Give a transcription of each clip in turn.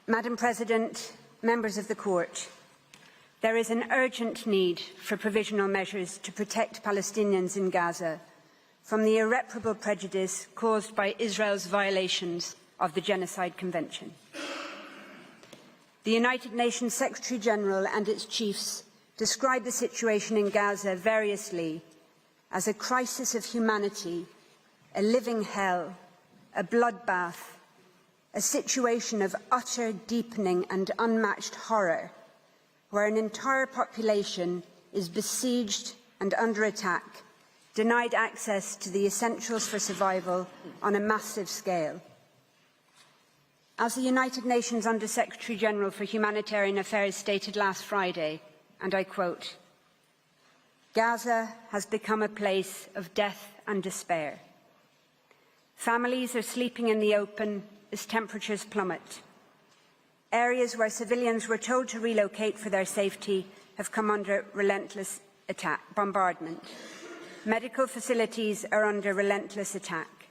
Madam President, members of the Court, there is an urgent need for provisional measures to protect Palestinians in Gaza from the irreparable prejudice caused by Israel's violations of the Genocide Convention. The United Nations Secretary-General and its chiefs describe the situation in Gaza variously as a crisis of humanity, a living hell, a bloodbath, a situation of utter deepening and unmatched horror, where an entire population is besieged and under attack, denied access to the essentials for survival on a massive scale. As the United Nations Under-Secretary-General for Humanitarian Affairs stated last Friday, and I quote, "Gaza has become a place of death and despair. Families are sleeping in the open as temperatures plummet. Areas where civilians were told to relocate for their safety have come under relentless bombardment. Medical facilities are under relentless attack.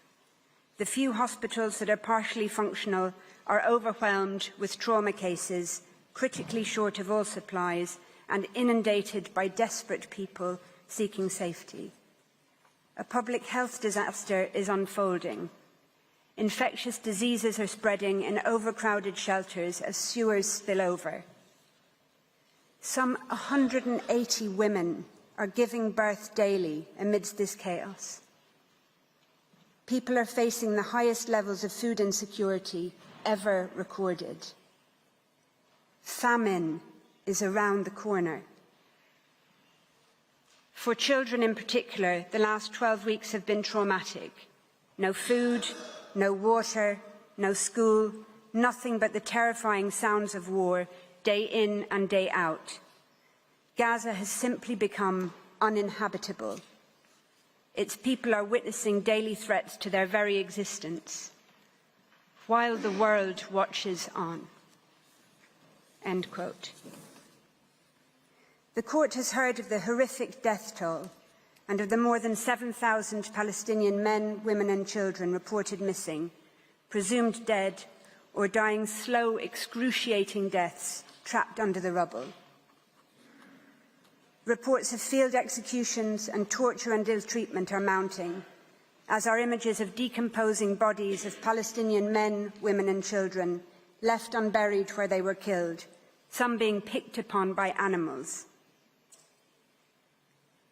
The few hospitals that are partially functional are overwhelmed with trauma cases, critically short of all supplies, and inundated by desperate people seeking safety. A public health disaster is unfolding. Infectious diseases are spreading in overcrowded shelters as sewers spill over. Some 180 women are giving birth daily amidst this chaos. People are facing the highest levels of food insecurity ever recorded. Famine is around the corner. For children in particular, the last 12 weeks have been traumatic. No food, no water, no school, nothing but the terrifying sounds of war, day in and day out. Gaza has simply become uninhabitable. Its people are witnessing daily threats to their very existence, while the world watches on." End quote. The Court has heard of the horrific death toll and of the more than 7,000 Palestinian men, women and children reported missing, presumed dead or dying slow, excruciating deaths trapped under the rubble. Reports of field executions and torture and ill-treatment are mounting, as are images of decomposing bodies of Palestinian men, women and children left unburied where they were killed, some being picked upon by animals.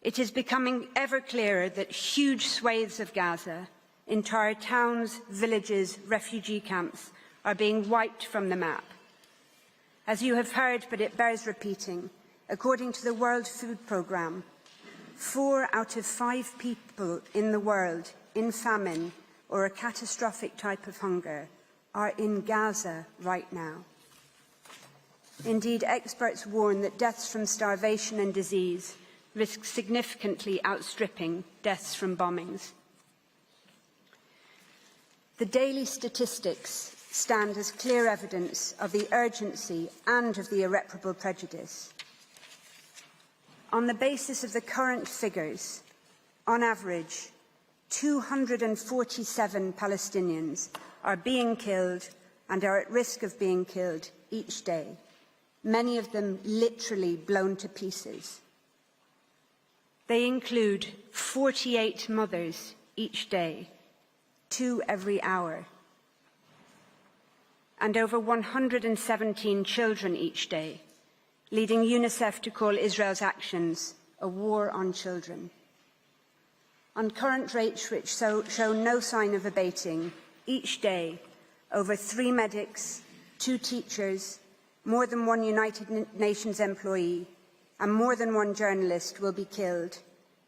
It is becoming ever clearer that huge swathes of Gaza, entire towns, villages, refugee camps, are being wiped from the map. As you have heard, but it bears repeating, according to the World Food Programme, 4 out of 5 people in the world in famine or a catastrophic type of hunger are in Gaza right now. Indeed, experts warn that deaths from starvation and disease risk significantly outstripping deaths from bombings. The daily statistics stand as clear evidence of the urgency and of the irreparable prejudice. On the basis of the current figures, on average, 247 Palestinians are being killed and are at risk of being killed each day, many of them literally blown to pieces. They include 48 mothers each day, 2 every hour, and over 117 children each day, leading UNICEF to call Israel's actions a war on children. On current rates which show no sign of abating, each day over 3 medics, 2 teachers, more than 1 United Nations employee, and more than 1 journalist will be killed,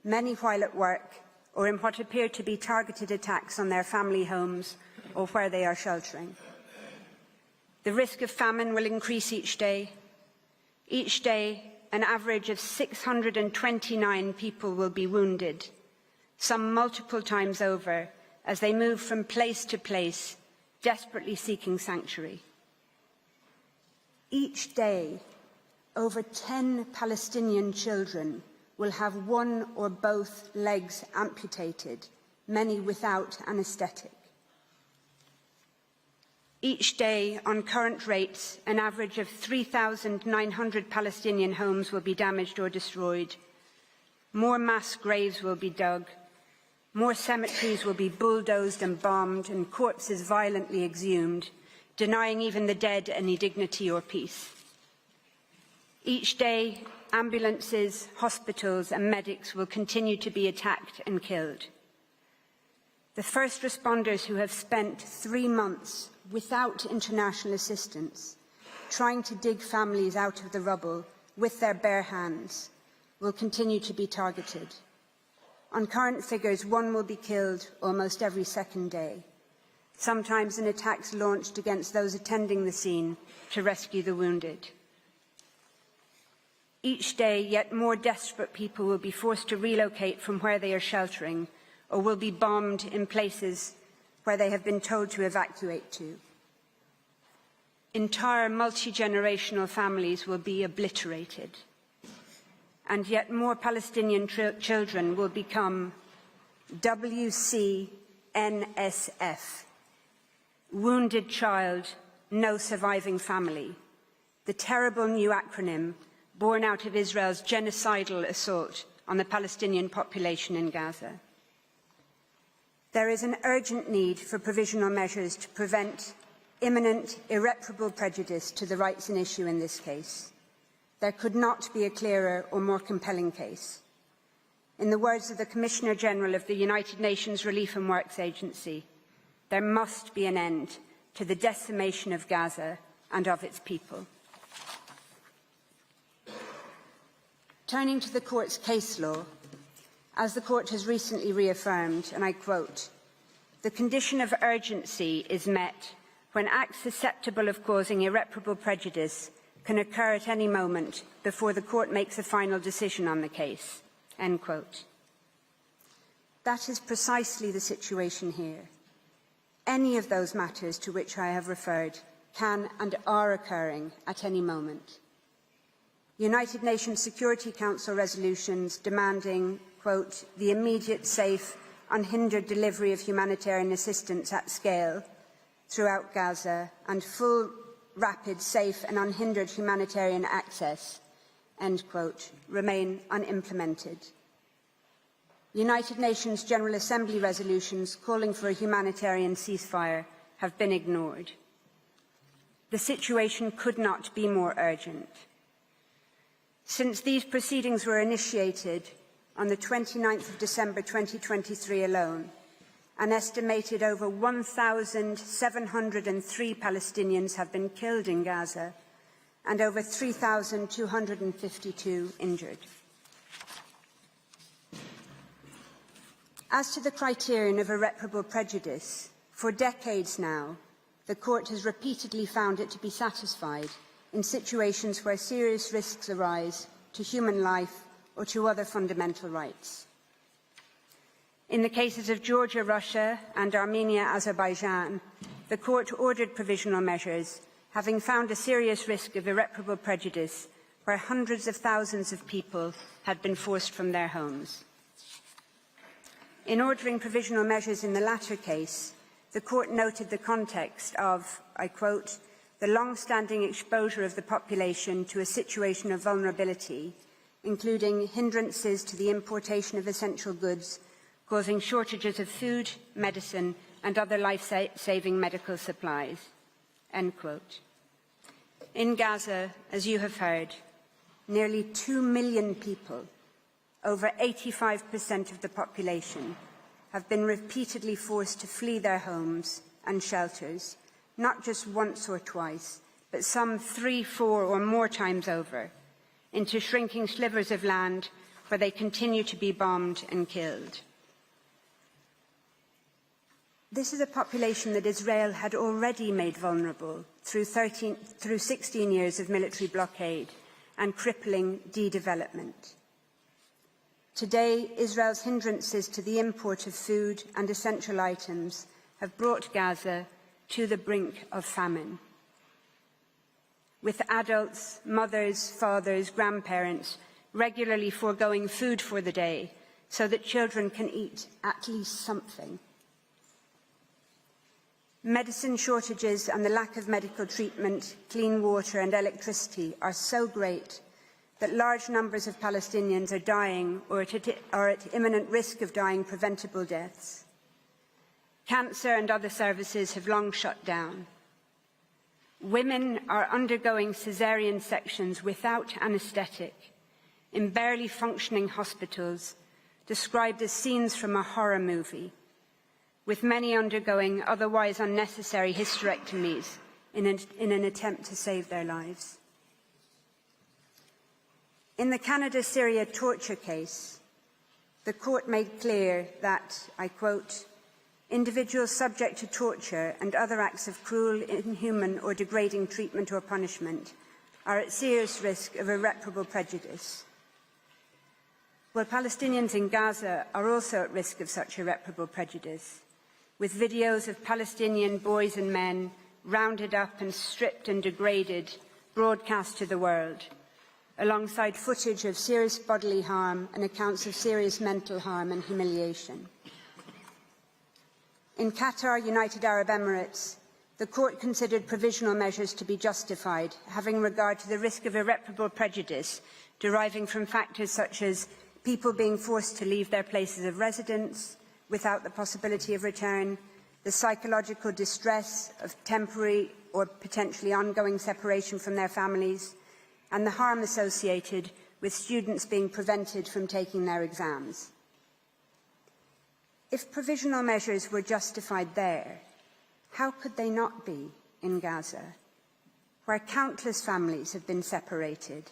many while at work or in what appear to be targeted attacks on their family homes or where they are sheltering. The risk of famine will increase each day. Each day, an average of 629 people will be wounded, some multiple times over, as they move from place to place, desperately seeking sanctuary. Each day, over 10 Palestinian children will have 1 or both legs amputated, many without anaesthetic. Each day, on current rates, an average of 3,900 Palestinian homes will be damaged or destroyed. More mass graves will be dug. More cemeteries will be bulldozed and bombed and corpses violently exhumed, denying even the dead any dignity or peace. Each day, ambulances, hospitals and medics will continue to be attacked and killed. The first responders who have spent 3 months without international assistance, trying to dig families out of the rubble with their bare hands, will continue to be targeted. On current figures, one will be killed almost every second day, sometimes in attacks launched against those attending the scene to rescue the wounded. Each day, yet more desperate people will be forced to relocate from where they are sheltering, or will be bombed in places where they have been told to evacuate to. Entire multi-generational families will be obliterated, and yet more Palestinian children will become WCNSF, Wounded Child, No Surviving Family, the terrible new acronym born out of Israel's genocidal assault on the Palestinian population in Gaza. There is an urgent need for provisional measures to prevent imminent, irreparable prejudice to the rights in issue in this case. There could not be a clearer or more compelling case. In the words of the Commissioner General of the United Nations Relief and Works Agency, there must be an end to the decimation of Gaza and of its people. Turning to the Court's case law, as the Court has recently reaffirmed, and I quote, "The condition of urgency is met when acts susceptible of causing irreparable prejudice can occur at any moment before the Court makes a final decision on the case." End quote. That is precisely the situation here. Any of those matters to which I have referred can and are occurring at any moment. United Nations Security Council resolutions demanding, quote, "the immediate, safe, unhindered delivery of humanitarian assistance at scale throughout Gaza and full, rapid, safe and unhindered humanitarian access," end quote, remain unimplemented. United Nations General Assembly resolutions calling for a humanitarian ceasefire have been ignored. The situation could not be more urgent. Since these proceedings were initiated on the 29th of December 2023 alone, an estimated over 1,703 Palestinians have been killed in Gaza and over 3,252 injured. As to the criterion of irreparable prejudice, for decades now, the Court has repeatedly found it to be satisfied in situations where serious risks arise to human life or to other fundamental rights. In the cases of Georgia, Russia and Armenia, Azerbaijan, the Court ordered provisional measures, having found a serious risk of irreparable prejudice where hundreds of thousands of people had been forced from their homes. In ordering provisional measures in the latter case, the Court noted the context of, I quote, "the long-standing exposure of the population to a situation of vulnerability, including hindrances to the importation of essential goods, causing shortages of food, medicine and other life-saving medical supplies," end quote. In Gaza, as you have heard, nearly 2 million people, over 85% of the population, have been repeatedly forced to flee their homes and shelters, not just once or twice, but some 3, 4 or more times over, into shrinking slivers of land where they continue to be bombed and killed. This is a population that Israel had already made vulnerable through 16 years of military blockade and crippling de-development. Today, Israel's hindrances to the import of food and essential items have brought Gaza to the brink of famine, with adults, mothers, fathers, grandparents regularly foregoing food for the day so that children can eat at least something. Medicine shortages and the lack of medical treatment, clean water and electricity are so great that large numbers of Palestinians are dying or are at imminent risk of dying preventable deaths. Cancer and other services have long shut down. Women are undergoing caesarean sections without anaesthetic in barely functioning hospitals, described as scenes from a horror movie, with many undergoing otherwise unnecessary hysterectomies in an attempt to save their lives. In the Canada-Syria torture case, the court made clear that, I quote, individuals subject to torture and other acts of cruel, inhuman or degrading treatment or punishment are at serious risk of irreparable prejudice. Well, Palestinians in Gaza are also at risk of such irreparable prejudice, with videos of Palestinian boys and men rounded up and stripped and degraded broadcast to the world, alongside footage of serious bodily harm and accounts of serious mental harm and humiliation. In Qatar, United Arab Emirates, the court considered provisional measures to be justified, having regard to the risk of irreparable prejudice deriving from factors such as people being forced to leave their places of residence without the possibility of return, the psychological distress of temporary or potentially ongoing separation from their families, and the harm associated with students being prevented from taking their exams. If provisional measures were justified there, how could they not be in Gaza, where countless families have been separated,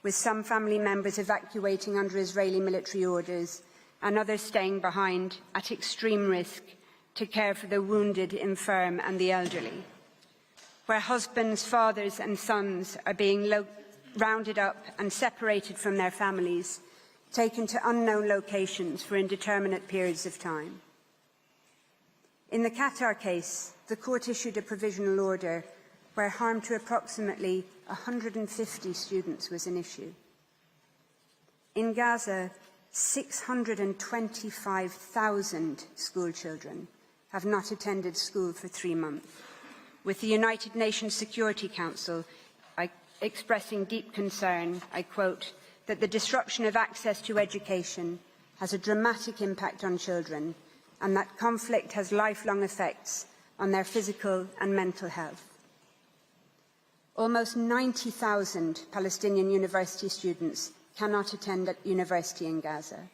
with some family members evacuating under Israeli military orders and others staying behind at extreme risk to care for the wounded, infirm and the elderly, where husbands, fathers and sons are being rounded up and separated from their families, taken to unknown locations for indeterminate periods of time. In the Qatar case, the court issued a provisional order where harm to approximately 150 students was an issue. In Gaza, 625,000 school children have not attended school for 3 months, with the United Nations Security Council expressing deep concern, I quote, that the disruption of access to education has a dramatic impact on children and that conflict has lifelong effects on their physical and mental health. Almost 90,000 Palestinian university students cannot attend at university in Gaza.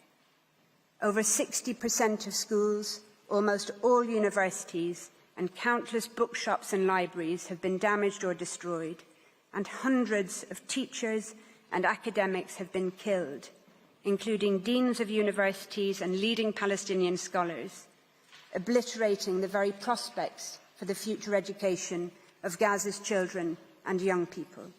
Over 60% of schools, almost all universities, and countless bookshops and libraries have been damaged or destroyed, and hundreds of teachers and academics have been killed, including deans of universities and leading Palestinian scholars, obliterating the very prospects for the future education of Gaza's children and young people.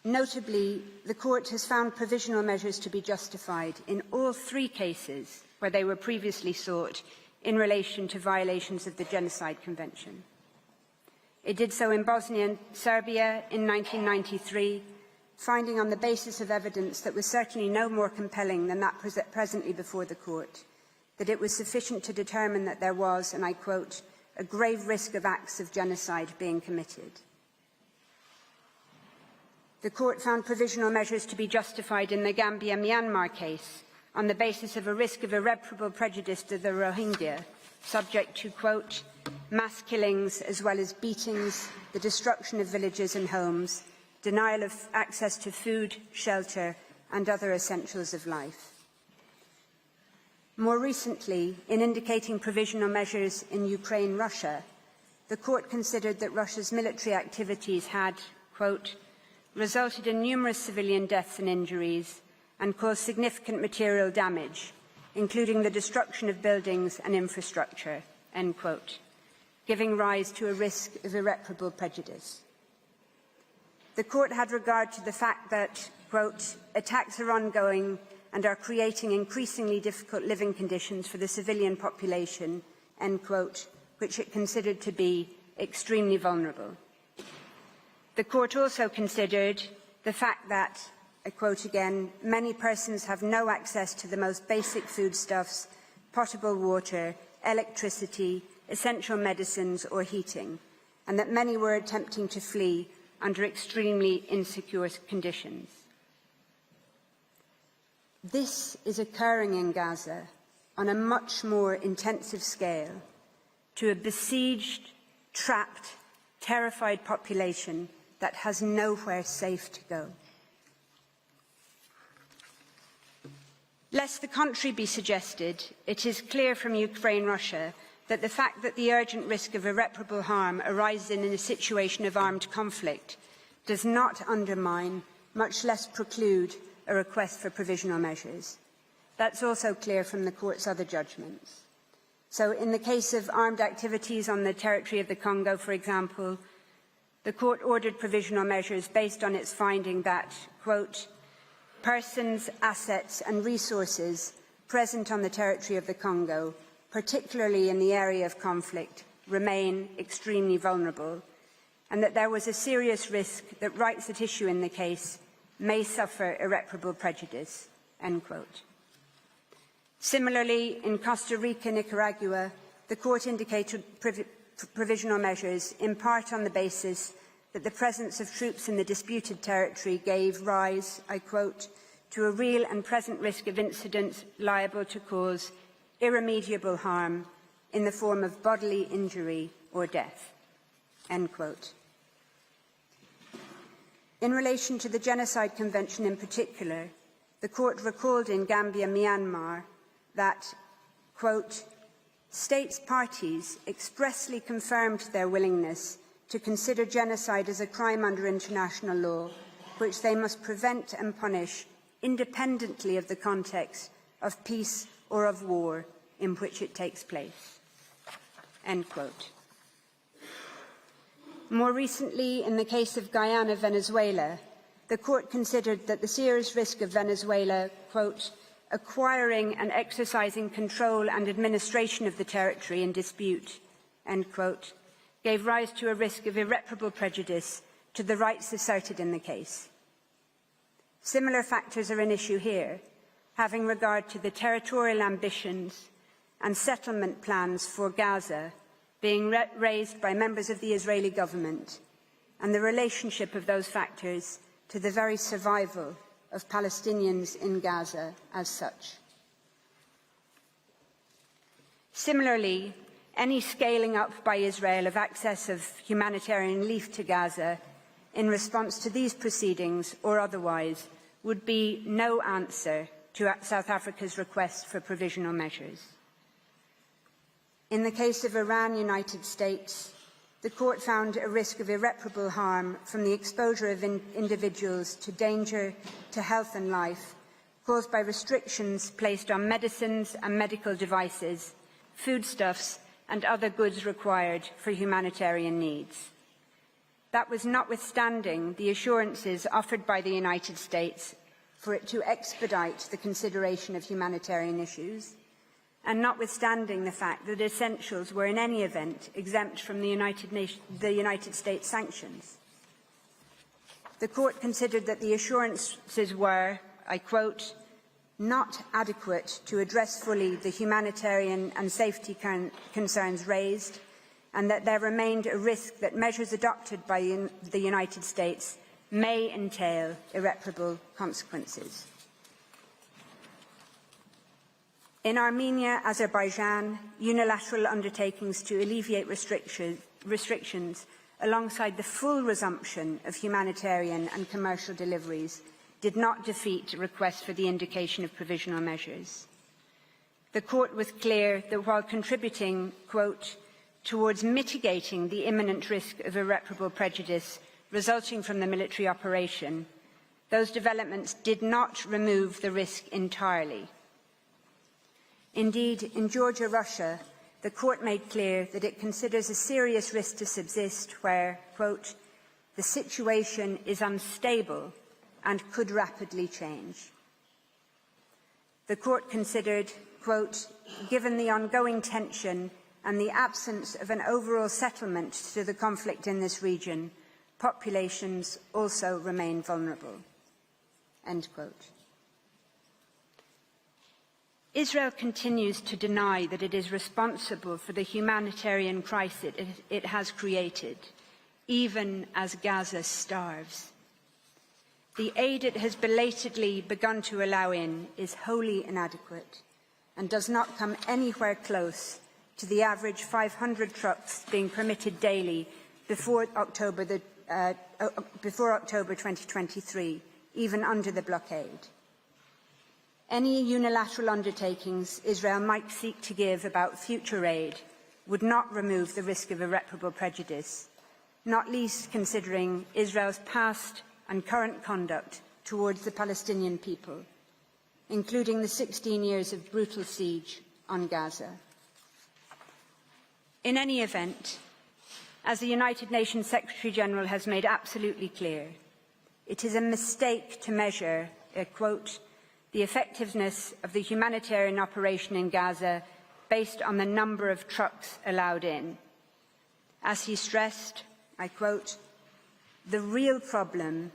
Notably, the court has found provisional measures to be justified in all 3 cases where they were previously sought in relation to violations of the Genocide Convention. It did so in Bosnia and Serbia in 1993, finding on the basis of evidence that was certainly no more compelling than that presently before the court, that it was sufficient to determine that there was, and I quote, a grave risk of acts of genocide being committed. The court found provisional measures to be justified in the Gambia-Myanmar case on the basis of a risk of irreparable prejudice to the Rohingya, subject to, quote, mass killings as well as beatings, the destruction of villages and homes, denial of access to food, shelter and other essentials of life. More recently, in indicating provisional measures in Ukraine-Russia, the court considered that Russia's military activities had, quote, resulted in numerous civilian deaths and injuries and caused significant material damage, including the destruction of buildings and infrastructure, end quote, giving rise to a risk of irreparable prejudice. The court had regard to the fact that, quote, attacks are ongoing and are creating increasingly difficult living conditions for the civilian population, end quote, which it considered to be extremely vulnerable. The court also considered the fact that, I quote again, many persons have no access to the most basic foodstuffs, potable water, electricity, essential medicines or heating, and that many were attempting to flee under extremely insecure conditions. This is occurring in Gaza on a much more intensive scale to a besieged, trapped, terrified population that has nowhere safe to go. Lest the contrary be suggested, it is clear from Ukraine-Russia that the fact that the urgent risk of irreparable harm arises in a situation of armed conflict does not undermine, much less preclude, a request for provisional measures. That's also clear from the Court's other judgments. So in the case of armed activities on the territory of the Congo, for example, the Court ordered provisional measures based on its finding that, quote, persons, assets and resources present on the territory of the Congo, particularly in the area of conflict, remain extremely vulnerable, and that there was a serious risk that rights at issue in the case may suffer irreparable prejudice, end quote. Similarly, in Costa Rica, Nicaragua, the Court indicated provisional measures in part on the basis that the presence of troops in the disputed territory gave rise, I quote, to a real and present risk of incidents liable to cause irremediable harm in the form of bodily injury or death, end quote. In relation to the Genocide Convention in particular, the Court recalled in Gambia, Myanmar, that, quote, states parties expressly confirmed their willingness to consider genocide as a crime under international law, which they must prevent and punish independently of the context of peace or of war in which it takes place, end quote. More recently, in the case of Guyana, Venezuela, the Court considered that the serious risk of Venezuela, quote, acquiring and exercising control and administration of the territory in dispute, end quote, gave rise to a risk of irreparable prejudice to the rights asserted in the case. Similar factors are an issue here, having regard to the territorial ambitions and settlement plans for Gaza being raised by members of the Israeli government, and the relationship of those factors to the very survival of Palestinians in Gaza as such. Similarly, any scaling up by Israel of access of humanitarian relief to Gaza in response to these proceedings or otherwise would be no answer to South Africa's request for provisional measures. In the case of Iran, United States, the Court found a risk of irreparable harm from the exposure of individuals to danger to health and life caused by restrictions placed on medicines and medical devices, foodstuffs and other goods required for humanitarian needs. That was notwithstanding the assurances offered by the United States for it to expedite the consideration of humanitarian issues, and notwithstanding the fact that essentials were in any event exempt from the United States sanctions. The Court considered that the assurances were, I quote, not adequate to address fully the humanitarian and safety concerns raised, and that there remained a risk that measures adopted by the United States may entail irreparable consequences. In Armenia, Azerbaijan, unilateral undertakings to alleviate restrictions alongside the full resumption of humanitarian and commercial deliveries did not defeat requests for the indication of provisional measures. The Court was clear that while contributing, quote, towards mitigating the imminent risk of irreparable prejudice resulting from the military operation, those developments did not remove the risk entirely. Indeed, in Georgia, Russia, the Court made clear that it considers a serious risk to subsist where, quote, the situation is unstable and could rapidly change. The Court considered, quote, given the ongoing tension and the absence of an overall settlement to the conflict in this region, populations also remain vulnerable, end quote. Israel continues to deny that it is responsible for the humanitarian crisis it has created, even as Gaza starves. The aid it has belatedly begun to allow in is wholly inadequate and does not come anywhere close to the average 500 trucks being permitted daily before October 2023, even under the blockade. Any unilateral undertakings Israel might seek to give about future aid would not remove the risk of irreparable prejudice, not least considering Israel's past and current conduct towards the Palestinian people, including the 16 years of brutal siege on Gaza. In any event, as the United Nations Secretary-General has made absolutely clear, it is a mistake to measure, quote, the effectiveness of the humanitarian operation in Gaza based on the number of trucks allowed in. As he stressed, I quote, the real problem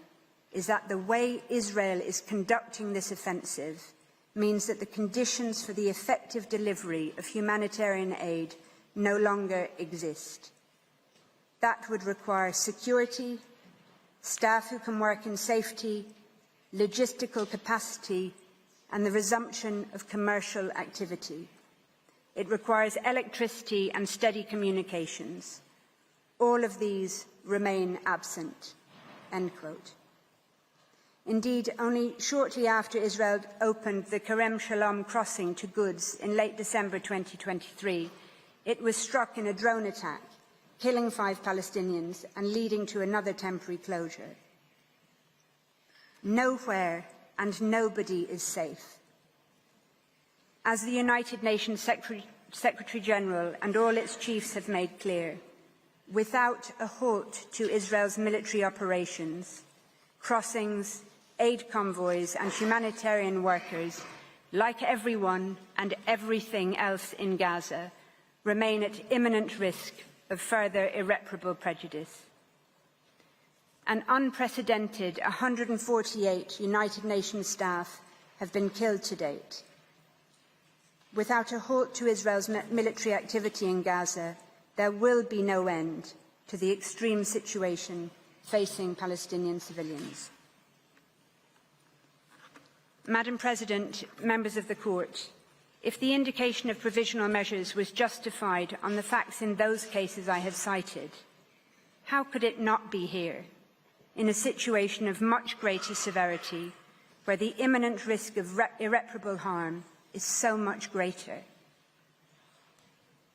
is that the way Israel is conducting this offensive means that the conditions for the effective delivery of humanitarian aid no longer exist. That would require security, staff who can work in safety, logistical capacity, and the resumption of commercial activity. It requires electricity and steady communications. All of these remain absent, end quote. Indeed, only shortly after Israel opened the Kerem Shalom crossing to goods in late December 2023, it was struck in a drone attack, killing 5 Palestinians and leading to another temporary closure. Nowhere and nobody is safe. As the United Nations Secretary-General and all its chiefs have made clear, without a halt to Israel's military operations, crossings, aid convoys and humanitarian workers, like everyone and everything else in Gaza, remain at imminent risk of further irreparable prejudice. An unprecedented 148 United Nations staff have been killed to date. Without a halt to Israel's military activity in Gaza, there will be no end to the extreme situation facing Palestinian civilians. Madam President, members of the Court, if the indication of provisional measures was justified on the facts in those cases I have cited, how could it not be here, in a situation of much greater severity, where the imminent risk of irreparable harm is so much greater?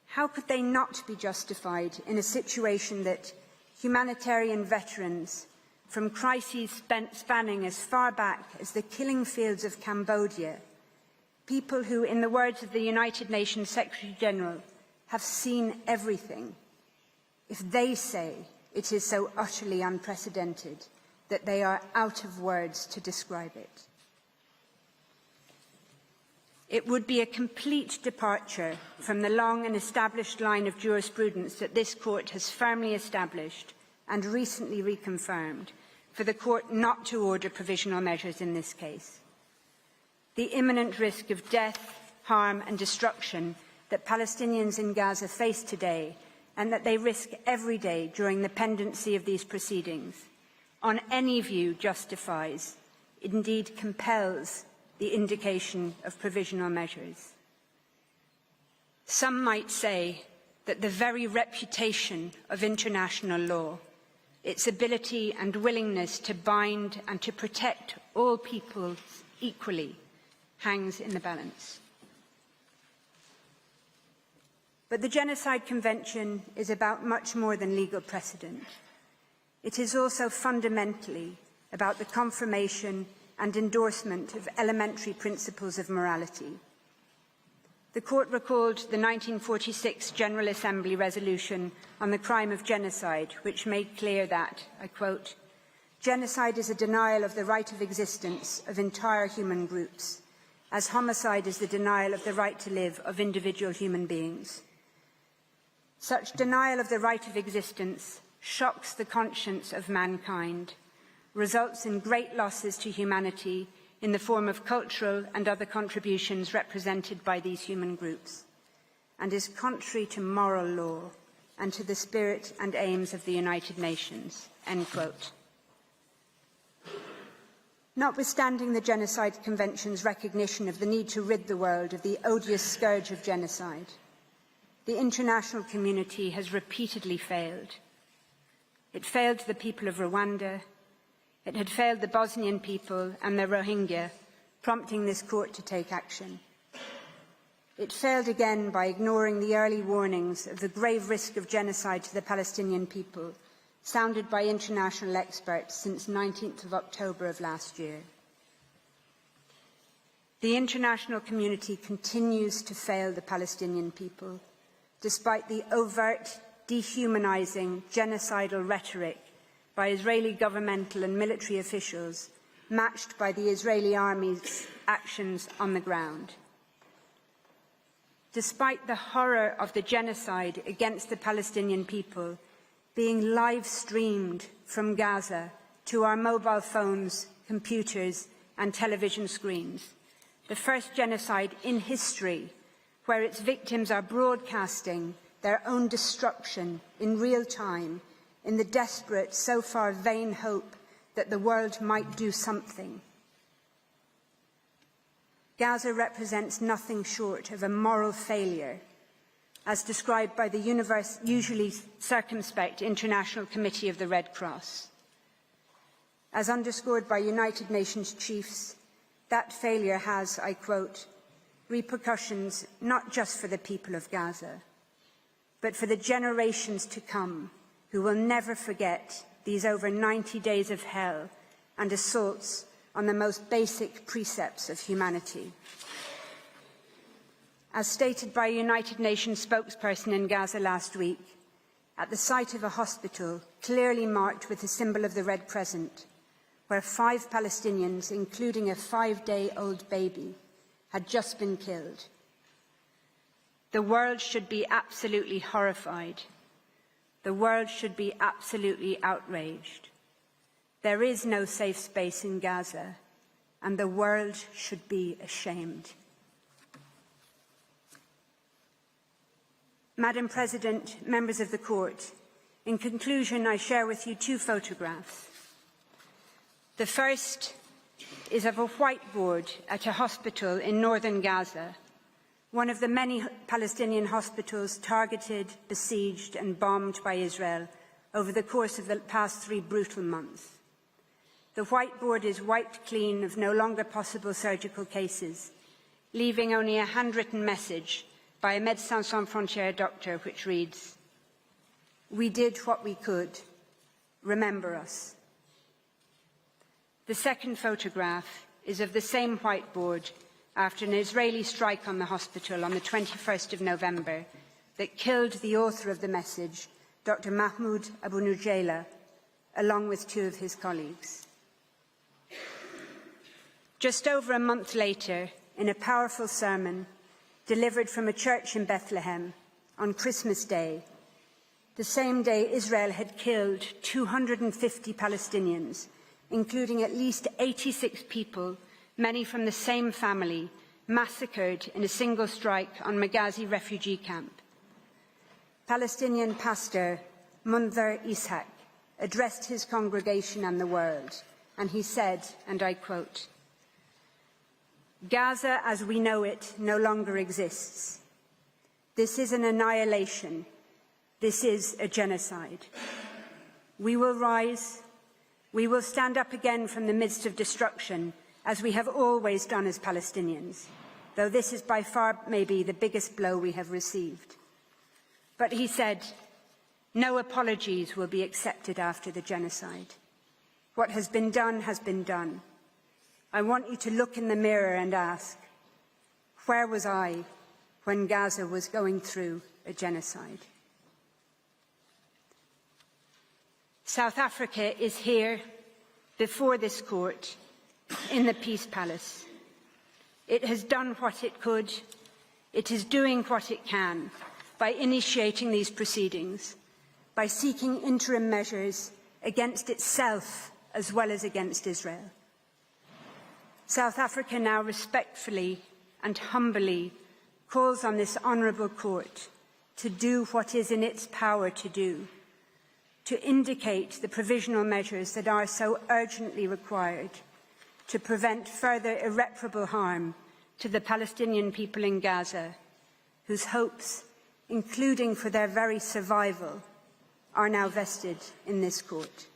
How could they not be justified in a situation that humanitarian veterans from crises spanning as far back as the killing fields of Cambodia, people who, in the words of the United Nations Secretary-General, have seen everything, if they say it is so utterly unprecedented that they are out of words to describe it? It would be a complete departure from the long and established line of jurisprudence that this Court has firmly established and recently reconfirmed for the Court not to order provisional measures in this case. The imminent risk of death, harm and destruction that Palestinians in Gaza face today and that they risk every day during the pendency of these proceedings, on any view justifies, indeed compels, the indication of provisional measures. Some might say that the very reputation of international law, its ability and willingness to bind and to protect all peoples equally, hangs in the balance. But the Genocide Convention is about much more than legal precedent. It is also fundamentally about the confirmation and endorsement of elementary principles of morality. The Court recalled the 1946 General Assembly resolution on the crime of genocide, which made clear that, I quote, "Genocide is a denial of the right of existence of entire human groups, as homicide is the denial of the right to live of individual human beings. Such denial of the right of existence shocks the conscience of mankind, results in great losses to humanity, in the form of cultural and other contributions represented by these human groups, and is contrary to moral law and to the spirit and aims of the United Nations." End quote. Notwithstanding the Genocide Convention's recognition of the need to rid the world of the odious scourge of genocide, the international community has repeatedly failed. It failed the people of Rwanda. It had failed the Bosnian people and the Rohingya, prompting this court to take action. It failed again by ignoring the early warnings of the grave risk of genocide to the Palestinian people, sounded by international experts since 19th of October of last year. The international community continues to fail the Palestinian people, despite the overt, dehumanizing, genocidal rhetoric by Israeli governmental and military officials, matched by the Israeli army's actions on the ground. Despite the horror of the genocide against the Palestinian people being live-streamed from Gaza to our mobile phones, computers and television screens, the first genocide in history where its victims are broadcasting their own destruction in real time in the desperate, so far vain hope that the world might do something. Gaza represents nothing short of a moral failure, as described by the usually circumspect International Committee of the Red Cross. As underscored by United Nations chiefs, that failure has, I quote, repercussions not just for the people of Gaza, but for the generations to come who will never forget these over 90 days of hell and assaults on the most basic precepts of humanity. As stated by a United Nations spokesperson in Gaza last week, at the site of a hospital clearly marked with the symbol of the Red Crescent, where 5 Palestinians, including a 5-day-old baby, had just been killed. The world should be absolutely horrified. The world should be absolutely outraged. There is no safe space in Gaza, and the world should be ashamed. Madam President, members of the Court, in conclusion, I share with you 2 photographs. The first is of a whiteboard at a hospital in northern Gaza, one of the many Palestinian hospitals targeted, besieged and bombed by Israel over the course of the past 3 brutal months. The whiteboard is wiped clean of no longer possible surgical cases, leaving only a handwritten message by a Médecins Sans Frontières doctor which reads, "We did what we could. Remember us." The second photograph is of the same whiteboard after an Israeli strike on the hospital on the 21st of November that killed the author of the message, Dr. Mahmoud Abu Nujayla, along with 2 of his colleagues. Just over a month later, in a powerful sermon delivered from a church in Bethlehem on Christmas Day, the same day Israel had killed 250 Palestinians, including at least 86 people, many from the same family, massacred in a single strike on Maghazi refugee camp. Palestinian pastor Mundhir Ishaq addressed his congregation and the world, and he said, and I quote, "Gaza as we know it no longer exists. This is an annihilation. This is a genocide. We will rise. We will stand up again from the midst of destruction, as we have always done as Palestinians, though this is by far maybe the biggest blow we have received." But he said, "No apologies will be accepted after the genocide. What has been done has been done. I want you to look in the mirror and ask, where was I when Gaza was going through a genocide?" South Africa is here, before this court, in the Peace Palace. It has done what it could. It is doing what it can by initiating these proceedings, by seeking interim measures against itself as well as against Israel. South Africa now respectfully and humbly calls on this honourable court to do what is in its power to do, to indicate the provisional measures that are so urgently required to prevent further irreparable harm to the Palestinian people in Gaza, whose hopes, including for their very survival, are now vested in this court.